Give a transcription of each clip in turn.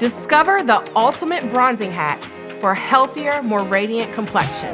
Discover the ultimate bronzing hacks for a healthier, more radiant complexion.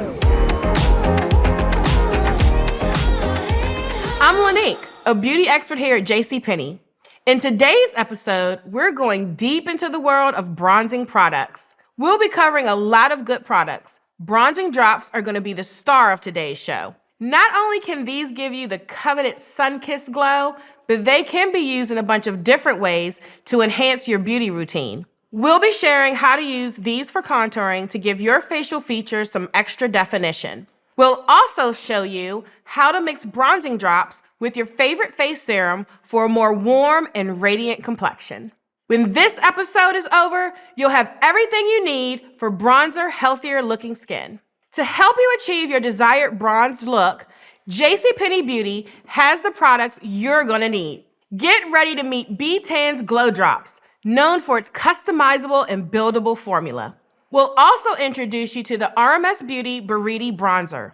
I'm Lanique, a beauty expert here at JCPenney. In today's episode, we're going deep into the world of bronzing products. We'll be covering a lot of good products. Bronzing drops are going to be the star of today's show. Not only can these give you the coveted sun-kissed glow, but they can be used in a bunch of different ways to enhance your beauty routine. We'll be sharing how to use these for contouring to give your facial features some extra definition. We'll also show you how to mix bronzing drops with your favorite face serum for a more warm and radiant complexion. When this episode is over, you'll have everything you need for bronzer, healthier looking skin. To help you achieve your desired bronzed look, JCPenney Beauty has the products you're gonna need. Get ready to meet B10's Glow Drops, known for its customizable and buildable formula. We'll also introduce you to the RMS Beauty Buriti Bronzer.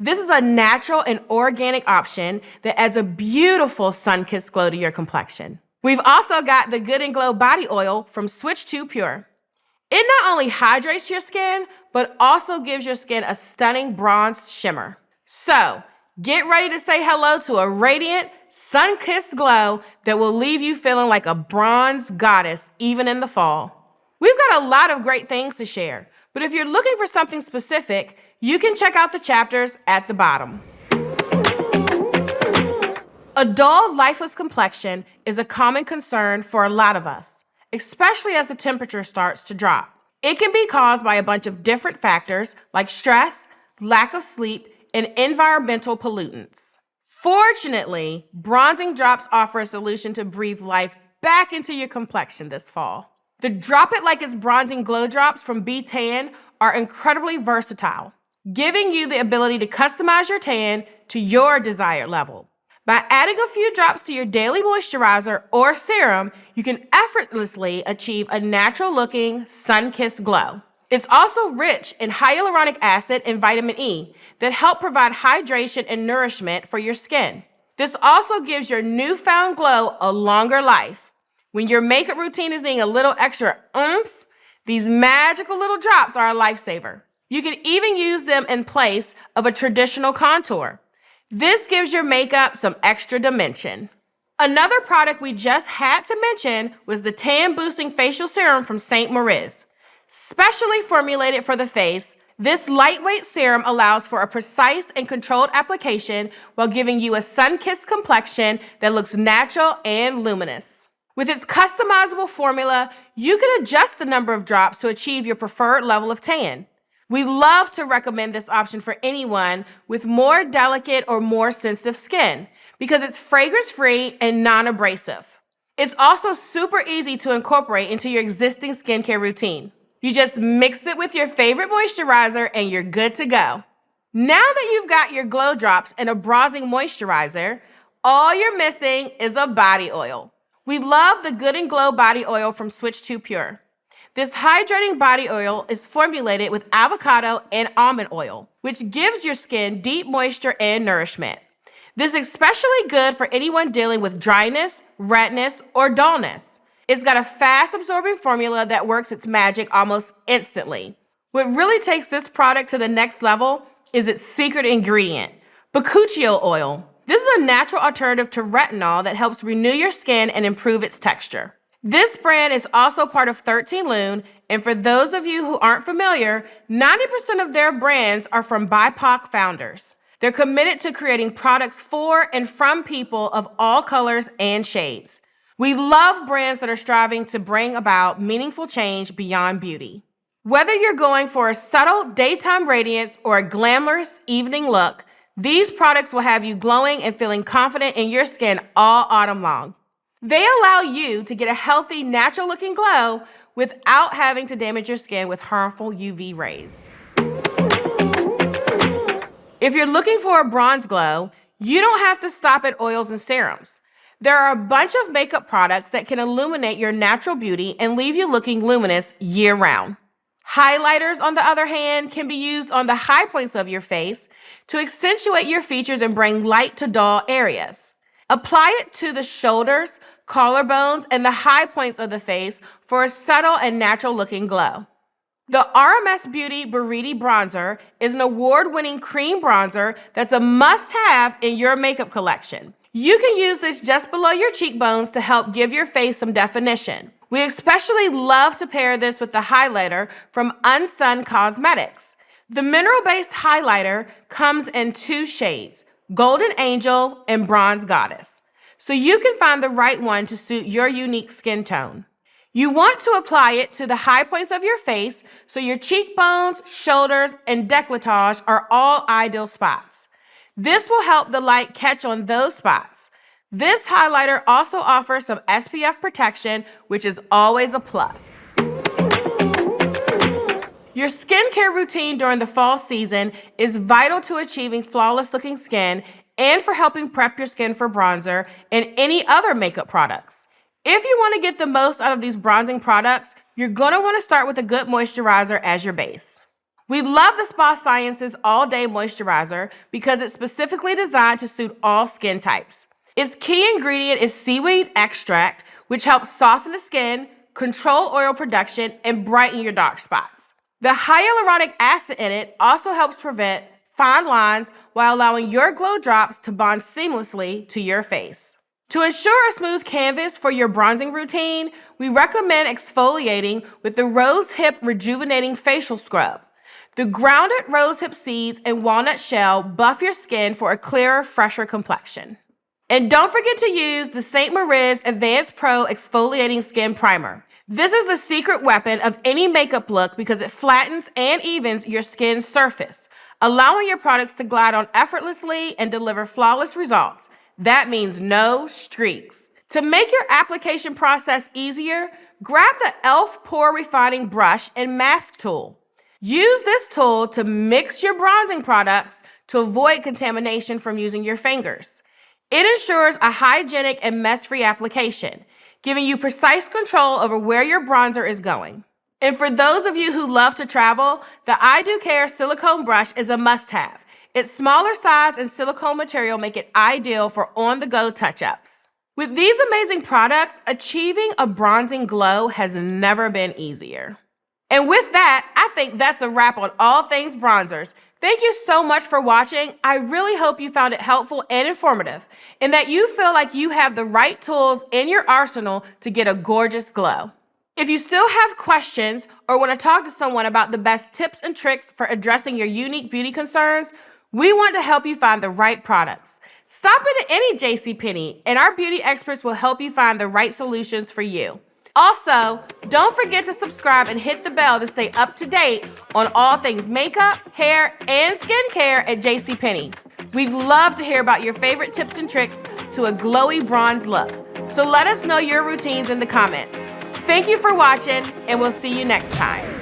This is a natural and organic option that adds a beautiful sun-kissed glow to your complexion. We've also got the Good and Glow Body Oil from Switch 2 Pure. It not only hydrates your skin, but also gives your skin a stunning bronzed shimmer. So, get ready to say hello to a radiant, sun-kissed glow that will leave you feeling like a bronze goddess even in the fall. We've got a lot of great things to share, but if you're looking for something specific, you can check out the chapters at the bottom. A dull, lifeless complexion is a common concern for a lot of us, especially as the temperature starts to drop. It can be caused by a bunch of different factors like stress, lack of sleep, and environmental pollutants. Fortunately, bronzing drops offer a solution to breathe life back into your complexion this fall. The Drop It Like It's Bronzing Glow Drops from B10 are incredibly versatile, giving you the ability to customize your tan to your desired level. By adding a few drops to your daily moisturizer or serum, you can effortlessly achieve a natural-looking, sun-kissed glow. It's also rich in hyaluronic acid and vitamin E that help provide hydration and nourishment for your skin. This also gives your newfound glow a longer life. When your makeup routine is needing a little extra oomph, these magical little drops are a lifesaver. You can even use them in place of a traditional contour. This gives your makeup some extra dimension. Another product we just had to mention was the Tan Boosting Facial Serum from St. Moritz. Specially formulated for the face, this lightweight serum allows for a precise and controlled application while giving you a sun-kissed complexion that looks natural and luminous. With its customizable formula, you can adjust the number of drops to achieve your preferred level of tan. We love to recommend this option for anyone with more delicate or more sensitive skin because it's fragrance-free and non-abrasive. It's also super easy to incorporate into your existing skincare routine. You just mix it with your favorite moisturizer and you're good to go. Now that you've got your glow drops and a bronzing moisturizer, all you're missing is a body oil. We love the Good and Glow Body Oil from Switch 2 Pure. This hydrating body oil is formulated with avocado and almond oil, which gives your skin deep moisture and nourishment. This is especially good for anyone dealing with dryness, redness, or dullness. It's got a fast-absorbing formula that works its magic almost instantly. What really takes this product to the next level is its secret ingredient, bakuchiol oil. This is a natural alternative to retinol that helps renew your skin and improve its texture. This brand is also part of 13 Lune, and for those of you who aren't familiar, 90% of their brands are from BIPOC founders. They're committed to creating products for and from people of all colors and shades. We love brands that are striving to bring about meaningful change beyond beauty. Whether you're going for a subtle daytime radiance or a glamorous evening look, these products will have you glowing and feeling confident in your skin all autumn long. They allow you to get a healthy, natural-looking glow without having to damage your skin with harmful UV rays. If you're looking for a bronze glow, you don't have to stop at oils and serums. There are a bunch of makeup products that can illuminate your natural beauty and leave you looking luminous year-round. Highlighters, on the other hand, can be used on the high points of your face to accentuate your features and bring light to dull areas. Apply it to the shoulders, collarbones, and the high points of the face for a subtle and natural-looking glow. The RMS Beauty Buriti Bronzer is an award-winning cream bronzer that's a must-have in your makeup collection. You can use this just below your cheekbones to help give your face some definition. We especially love to pair this with the highlighter from Unsun Cosmetics. The mineral-based highlighter comes in 2 shades, Golden Angel and Bronze Goddess, so you can find the right one to suit your unique skin tone. You want to apply it to the high points of your face so your cheekbones, shoulders, and décolletage are all ideal spots. This will help the light catch on those spots. This highlighter also offers some SPF protection, which is always a plus. Your skincare routine during the fall season is vital to achieving flawless-looking skin and for helping prep your skin for bronzer and any other makeup products. If you want to get the most out of these bronzing products, you're going to want to start with a good moisturizer as your base. We love the Spa Sciences All Day Moisturizer because it's specifically designed to suit all skin types. Its key ingredient is seaweed extract, which helps soften the skin, control oil production, and brighten your dark spots. The hyaluronic acid in it also helps prevent fine lines while allowing your glow drops to bond seamlessly to your face. To ensure a smooth canvas for your bronzing routine, we recommend exfoliating with the Rose Hip Rejuvenating Facial Scrub. The grounded rosehip seeds and walnut shell buff your skin for a clearer, fresher complexion. And don't forget to use the St. Moriz Advanced Pro Exfoliating Skin Primer. This is the secret weapon of any makeup look because it flattens and evens your skin's surface, allowing your products to glide on effortlessly and deliver flawless results. That means no streaks. To make your application process easier, grab the e.l.f. Pore Refining Brush and Mask Tool. Use this tool to mix your bronzing products to avoid contamination from using your fingers. It ensures a hygienic and mess-free application, giving you precise control over where your bronzer is going. And for those of you who love to travel, the I Do Care silicone brush is a must-have. Its smaller size and silicone material make it ideal for on-the-go touch-ups. With these amazing products, achieving a bronzing glow has never been easier. And with that, I think that's a wrap on all things bronzers. Thank you so much for watching. I really hope you found it helpful and informative, and that you feel like you have the right tools in your arsenal to get a gorgeous glow. If you still have questions or want to talk to someone about the best tips and tricks for addressing your unique beauty concerns, we want to help you find the right products. Stop into any JCPenney, and our beauty experts will help you find the right solutions for you. Also, don't forget to subscribe and hit the bell to stay up to date on all things makeup, hair, and skincare at JCPenney. We'd love to hear about your favorite tips and tricks to a glowy bronze look. So let us know your routines in the comments. Thank you for watching, and we'll see you next time.